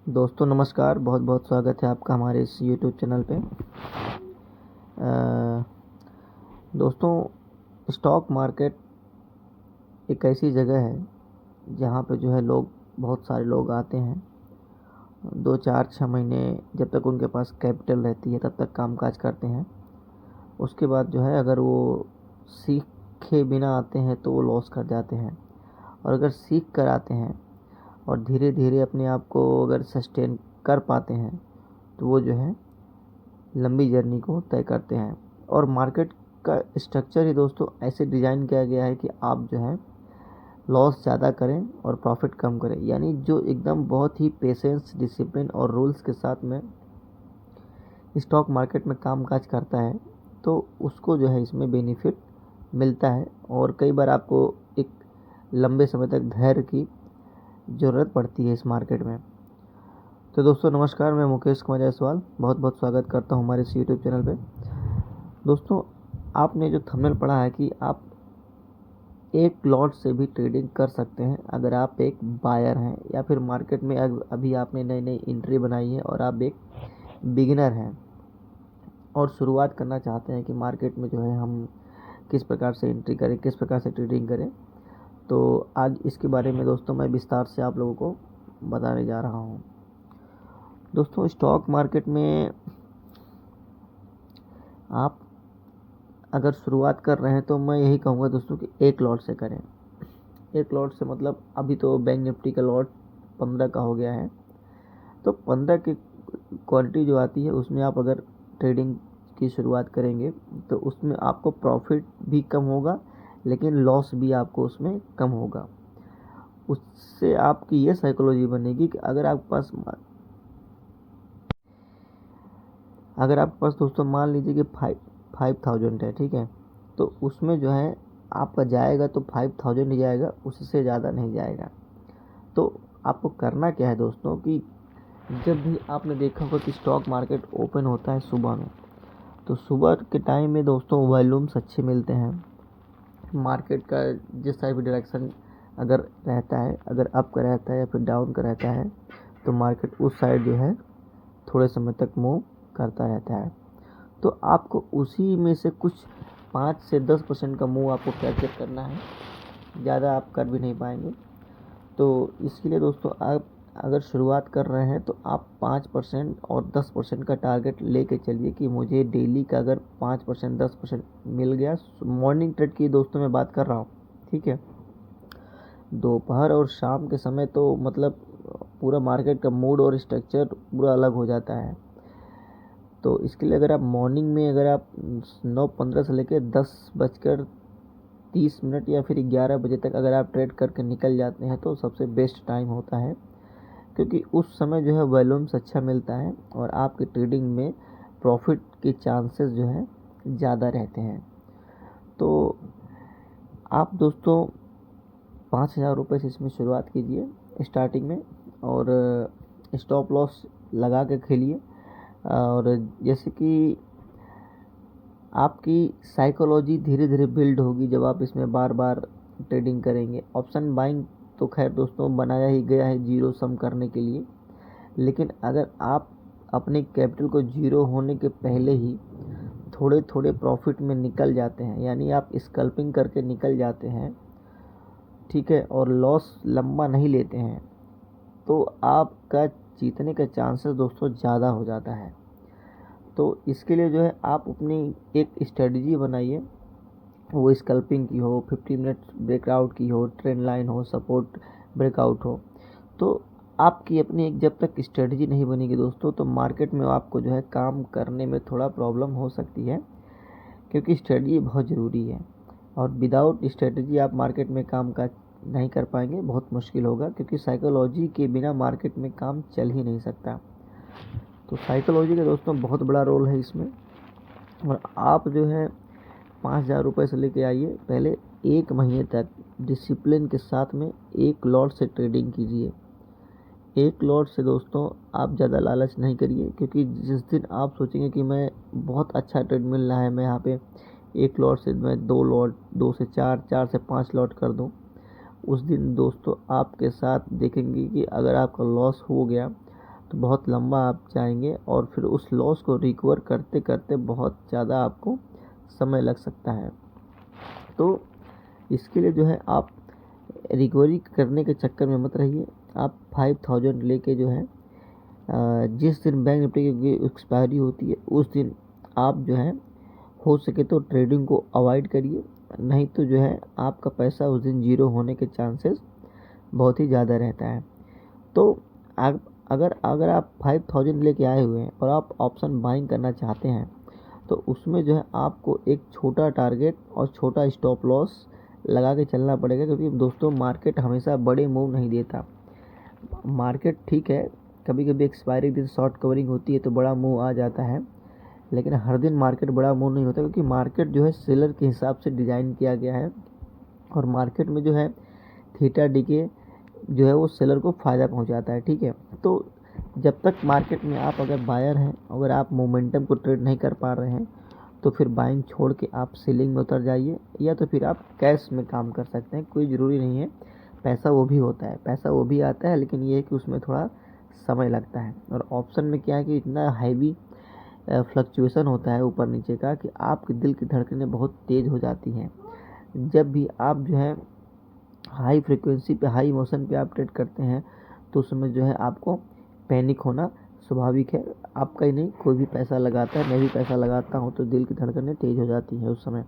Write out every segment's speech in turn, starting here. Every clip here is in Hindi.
दोस्तों नमस्कार, बहुत बहुत स्वागत है आपका हमारे इस यूट्यूब चैनल पे। दोस्तों, स्टॉक मार्केट एक ऐसी जगह है जहाँ पे जो है लोग बहुत सारे लोग आते हैं। 2 4 6 महीने जब तक उनके पास कैपिटल रहती है तब तक कामकाज करते हैं। उसके बाद जो है अगर वो सीखे बिना आते हैं तो वो लॉस कर जाते हैं, और अगर सीख कर आते हैं और धीरे धीरे अपने आप को अगर सस्टेन कर पाते हैं तो वो जो है लंबी जर्नी को तय करते हैं। और मार्केट का स्ट्रक्चर ही दोस्तों ऐसे डिज़ाइन किया गया है कि आप जो है लॉस ज़्यादा करें और प्रॉफिट कम करें। यानी जो एकदम बहुत ही पेशेंस, डिसिप्लिन और रूल्स के साथ में स्टॉक मार्केट में कामकाज करता है तो उसको जो है इसमें बेनिफिट मिलता है। और कई बार आपको एक लंबे समय तक धैर्य की ज़रूरत पड़ती है इस मार्केट में। तो दोस्तों नमस्कार, मैं मुकेश कुमार जायसवाल बहुत बहुत स्वागत करता हूं हमारे इस यूट्यूब चैनल पे। दोस्तों, आपने जो थंबनेल पढ़ा है कि आप एक लॉट से भी ट्रेडिंग कर सकते हैं अगर आप एक बायर हैं, या फिर मार्केट में अभी आपने नई नई एंट्री बनाई है और आप एक बिगिनर हैं और शुरुआत करना चाहते हैं कि मार्केट में जो है हम किस प्रकार से एंट्री करें, किस प्रकार से ट्रेडिंग करें। तो आज इसके बारे में दोस्तों मैं विस्तार से आप लोगों को बताने जा रहा हूँ। दोस्तों, स्टॉक मार्केट में आप अगर शुरुआत कर रहे हैं तो मैं यही कहूँगा दोस्तों कि एक लॉट से करें। एक लॉट से मतलब अभी तो बैंक निफ्टी का लॉट 15 का हो गया है, तो 15 की क्वांटिटी जो आती है उसमें आप अगर ट्रेडिंग की शुरुआत करेंगे तो उसमें आपको प्रॉफिट भी कम होगा, लेकिन लॉस भी आपको उसमें कम होगा। उससे आपकी ये साइकोलॉजी बनेगी कि अगर आपके पास दोस्तों मान लीजिए कि 5000 है, ठीक है, तो उसमें जो है आपका जाएगा तो 5000 ही जाएगा, उससे ज़्यादा नहीं जाएगा। तो आपको करना क्या है दोस्तों कि जब भी आपने देखा होगा कि स्टॉक मार्केट ओपन होता है सुबह में, तो सुबह के टाइम में दोस्तों वॉल्यूम्स अच्छे मिलते हैं। मार्केट का जिस टाइप डायरेक्शन अगर रहता है, अगर अप का रहता है या फिर डाउन का रहता है, तो मार्केट उस साइड जो है थोड़े समय तक मूव करता रहता है। तो आपको उसी में से कुछ 5 से 10% का मूव आपको कैप्चर करना है, ज़्यादा आप कर भी नहीं पाएंगे। तो इसके लिए दोस्तों आप अगर शुरुआत कर रहे हैं तो आप 5% और 10% का टारगेट लेके चलिए कि मुझे डेली का अगर 5% 10% मिल गया। मॉर्निंग ट्रेड की दोस्तों मैं बात कर रहा हूँ, ठीक है। दोपहर और शाम के समय तो मतलब पूरा मार्केट का मूड और स्ट्रक्चर पूरा अलग हो जाता है। तो इसके लिए अगर आप मॉर्निंग में अगर आप 9:15 से लेकर 10:30 या फिर 11 बजे तक अगर आप ट्रेड करके निकल जाते हैं तो सबसे बेस्ट टाइम होता है, क्योंकि उस समय जो है वॉल्यूम्स अच्छा मिलता है और आपकी ट्रेडिंग में प्रॉफिट के चांसेस जो है ज़्यादा रहते हैं। तो आप दोस्तों 5000 रुपये से इसमें शुरुआत कीजिए स्टार्टिंग में, और स्टॉप लॉस लगा के खेलिए। और जैसे कि आपकी साइकोलॉजी धीरे धीरे बिल्ड होगी जब आप इसमें बार बार ट्रेडिंग करेंगे। ऑप्शन बाइंग तो खैर दोस्तों बनाया ही गया है जीरो सम करने के लिए, लेकिन अगर आप अपने कैपिटल को जीरो होने के पहले ही थोड़े थोड़े प्रॉफिट में निकल जाते हैं, यानी आप स्कल्पिंग करके निकल जाते हैं, ठीक है, और लॉस लंबा नहीं लेते हैं, तो आपका जीतने का चांसेस दोस्तों ज़्यादा हो जाता है। तो इसके लिए जो है आप अपनी एक स्ट्रेटजी बनाइए, वो स्कल्पिंग की हो, 15 मिनट ब्रेकआउट की हो, ट्रेंड लाइन हो, सपोर्ट ब्रेकआउट हो। तो आपकी अपनी एक जब तक स्ट्रेटजी नहीं बनेगी दोस्तों तो मार्केट में आपको जो है काम करने में थोड़ा प्रॉब्लम हो सकती है, क्योंकि स्ट्रेटजी बहुत ज़रूरी है। और विदाउट स्ट्रेटजी आप मार्केट में काम का नहीं कर पाएंगे, बहुत मुश्किल होगा, क्योंकि साइकोलॉजी के बिना मार्केट में काम चल ही नहीं सकता। तो साइकोलॉजी का दोस्तों बहुत बड़ा रोल है इसमें। और आप जो है 5000 रुपये से लेके आइए, पहले 1 महीने तक डिसिप्लिन के साथ में एक लॉट से ट्रेडिंग कीजिए। एक लॉट से दोस्तों आप ज़्यादा लालच नहीं करिए, क्योंकि जिस दिन आप सोचेंगे कि मैं बहुत अच्छा ट्रेड मिल रहा है, मैं यहाँ पे एक लॉट से मैं 2 लॉट, 2 से 4, 4 से 5 लॉट कर दूँ, उस दिन दोस्तों आपके साथ देखेंगे कि अगर आपका लॉस हो गया तो बहुत लंबा आप जाएंगे और फिर उस लॉस को रिकवर करते करते बहुत ज़्यादा आपको समय लग सकता है। तो इसके लिए जो है आप रिकवरी करने के चक्कर में मत रहिए। आप 5000 लेके जो है जिस दिन बैंक निफ्टी की एक्सपायरी होती है उस दिन आप जो है हो सके तो ट्रेडिंग को अवॉइड करिए, नहीं तो जो है आपका पैसा उस दिन जीरो होने के चांसेस बहुत ही ज़्यादा रहता है। तो आप अगर आप 5000 लेके आए हुए हैं और आप ऑप्शन बाइंग करना चाहते हैं तो उसमें जो है आपको एक छोटा टारगेट और छोटा स्टॉप लॉस लगा के चलना पड़ेगा, क्योंकि दोस्तों मार्केट हमेशा बड़े मूव नहीं देता। मार्केट ठीक है, कभी कभी एक्सपायरी दिन शॉर्ट कवरिंग होती है तो बड़ा मूव आ जाता है, लेकिन हर दिन मार्केट बड़ा मूव नहीं होता, क्योंकि मार्केट जो है सेलर के हिसाब से डिज़ाइन किया गया है और मार्केट में जो है थीटा डीके जो है वो सेलर को फ़ायदा पहुंचाता है। ठीक है, तो जब तक मार्केट में आप अगर बायर हैं, अगर आप मोमेंटम को ट्रेड नहीं कर पा रहे हैं तो फिर बाइंग छोड़ के आप सेलिंग में उतर जाइए, या तो फिर आप कैश में काम कर सकते हैं। कोई ज़रूरी नहीं है, पैसा वो भी होता है, पैसा वो भी आता है, लेकिन ये है कि उसमें थोड़ा समय लगता है। और ऑप्शन में क्या है कि इतना हैवी फ्लक्चुएसन होता है ऊपर नीचे का कि आपके दिल की धड़कनें बहुत तेज़ हो जाती हैं। जब भी आप जो है हाई फ्रिक्वेंसी पे, हाई इमोशन पे आप ट्रेड करते हैं तो उसमें जो है आपको पैनिक होना स्वाभाविक है। आपका ही नहीं, कोई भी पैसा लगाता है, मैं भी पैसा लगाता हूँ तो दिल की धड़कनें तेज़ हो जाती हैं उस समय।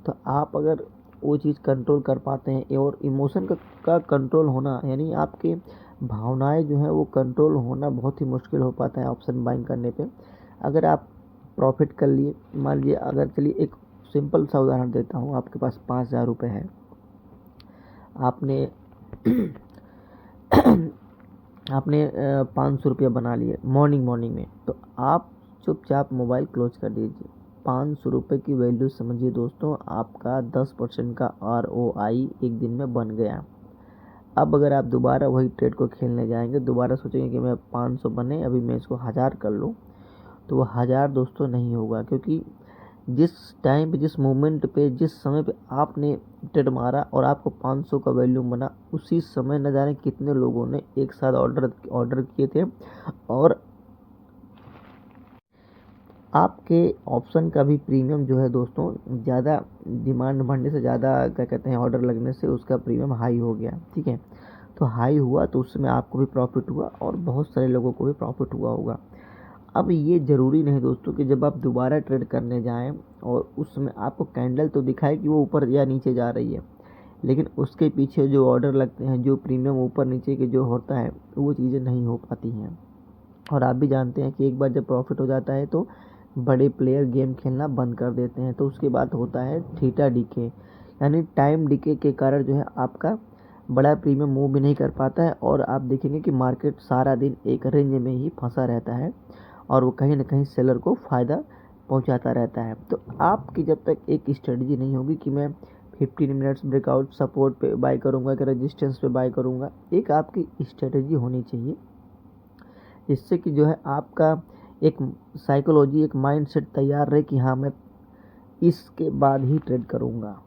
तो आप अगर वो चीज़ कंट्रोल कर पाते हैं, और इमोशन का कंट्रोल होना यानी आपके भावनाएं जो है वो कंट्रोल होना बहुत ही मुश्किल हो पाता है ऑप्शन बाइंग करने पे। अगर आप प्रॉफिट कर लिए, मान लीजिए, अगर चलिए एक सिंपल सा उदाहरण देता हूँ, आपके पास 5000 रुपये है, आपने आपने 500 रुपया बना लिए मॉर्निंग में, तो आप चुपचाप मोबाइल क्लोज कर दीजिए। 500 रुपये की वैल्यू समझिए दोस्तों, आपका 10% का ROI एक दिन में बन गया। अब अगर आप दोबारा वही ट्रेड को खेलने जाएंगे, दोबारा सोचेंगे कि मैं 500 बने, अभी मैं इसको 1000 कर लूँ, तो वो 1000 दोस्तों नहीं होगा, क्योंकि जिस टाइम पे, जिस मोमेंट पे, जिस समय पे आपने ट्रेड मारा और आपको 500 का वैल्यू बना, उसी समय न जाने कितने लोगों ने एक साथ ऑर्डर किए थे, और आपके ऑप्शन का भी प्रीमियम जो है दोस्तों, ज़्यादा डिमांड बढ़ने से, ज़्यादा क्या कहते हैं ऑर्डर लगने से उसका प्रीमियम हाई हो गया। ठीक है, तो हाई हुआ तो उस समय आपको भी प्रॉफिट हुआ और बहुत सारे लोगों को भी प्रॉफिट हुआ होगा। अब ये ज़रूरी नहीं दोस्तों कि जब आप दोबारा ट्रेड करने जाएं और उस समय आपको कैंडल तो दिखाए कि वो ऊपर या नीचे जा रही है, लेकिन उसके पीछे जो ऑर्डर लगते हैं, जो प्रीमियम ऊपर नीचे के जो होता है, वो चीज़ें नहीं हो पाती हैं। और आप भी जानते हैं कि एक बार जब प्रॉफिट हो जाता है तो बड़े प्लेयर गेम खेलना बंद कर देते हैं, तो उसके बाद होता है थीटा डीके, यानी टाइम डीके के कारण जो है आपका बड़ा प्रीमियम मूव भी नहीं कर पाता है, और आप देखेंगे कि मार्केट सारा दिन एक रेंज में ही फंसा रहता है और वो कहीं ना कहीं सेलर को फ़ायदा पहुंचाता रहता है। तो आपकी जब तक एक स्ट्रेटजी नहीं होगी कि मैं 15 मिनट्स ब्रेकआउट सपोर्ट पे बाय करूंगा कि रेजिस्टेंस पे बाय करूंगा, एक आपकी स्ट्रेटजी होनी चाहिए, इससे कि जो है आपका एक साइकोलॉजी, एक माइंडसेट तैयार रहे कि हाँ मैं इसके बाद ही ट्रेड करूँगा।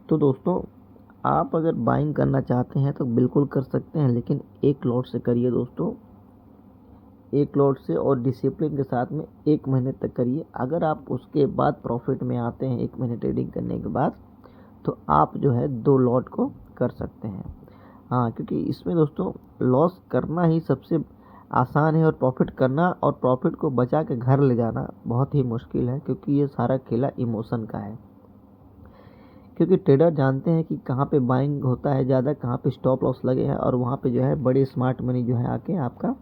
तो दोस्तों, आप अगर बाइंग करना चाहते हैं तो बिल्कुल कर सकते हैं, लेकिन एक लॉट से करिए दोस्तों, एक लॉट से, और डिसिप्लिन के साथ में 1 महीने तक करिए। अगर आप उसके बाद प्रॉफिट में आते हैं 1 महीने ट्रेडिंग करने के बाद, तो आप जो है 2 लॉट को कर सकते हैं। हाँ, क्योंकि इसमें दोस्तों लॉस करना ही सबसे आसान है, और प्रॉफिट करना और प्रॉफिट को बचा के घर ले जाना बहुत ही मुश्किल है, क्योंकि ये सारा खेला इमोशन का है। क्योंकि ट्रेडर जानते हैं कि कहाँ पे बाइंग होता है ज़्यादा, कहाँ पे स्टॉप लॉस लगे हैं, और वहाँ पे जो है बड़े स्मार्ट मनी जो है आके आपका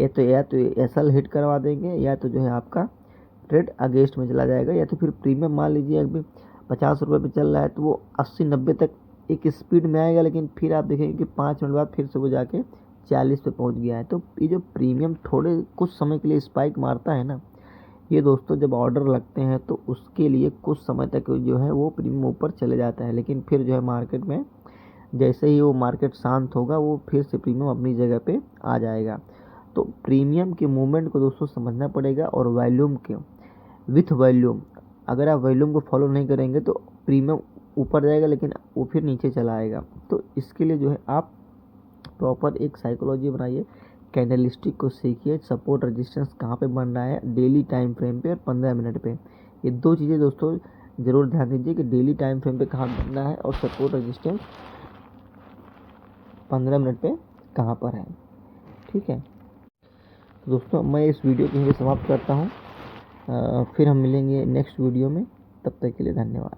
या तो एसएल हिट करवा देंगे, या तो जो है आपका ट्रेड अगेंस्ट में चला जाएगा, या तो फिर प्रीमियम मान लीजिए अभी 50 रुपये पे चल रहा है तो वो 80-90 तक एक स्पीड में आएगा, लेकिन फिर आप देखेंगे कि 5 मिनट बाद फिर से वो जाके 40 पे पहुंच गया है। तो ये जो प्रीमियम थोड़े कुछ समय के लिए स्पाइक मारता है ना, ये दोस्तों जब ऑर्डर लगते हैं तो उसके लिए कुछ समय तक जो है वो प्रीमियम ऊपर चले जाता है, लेकिन फिर जो है मार्केट में जैसे ही वो मार्केट शांत होगा वो फिर से प्रीमियम अपनी जगह पे आ जाएगा। तो प्रीमियम के मूवमेंट को दोस्तों समझना पड़ेगा, और वॉल्यूम के विथ वॉल्यूम, अगर आप वॉल्यूम को फॉलो नहीं करेंगे तो प्रीमियम ऊपर जाएगा लेकिन वो फिर नीचे चला आएगा। तो इसके लिए जो है आप प्रॉपर एक साइकोलॉजी बनाइए, कैंडलस्टिक को सीखिए, सपोर्ट रेजिस्टेंस कहाँ पे बन रहा है डेली टाइम फ्रेम पे और 15 मिनट पे। ये 2 चीज़ें दोस्तों ज़रूर ध्यान दीजिए कि डेली टाइम फ्रेम पे कहाँ बनना है और सपोर्ट रेजिस्टेंस 15 मिनट पे कहाँ पर है। ठीक है, तो दोस्तों मैं इस वीडियो को यहीं पे समाप्त करता हूँ। फिर हम मिलेंगे नेक्स्ट वीडियो में, तब तक के लिए धन्यवाद।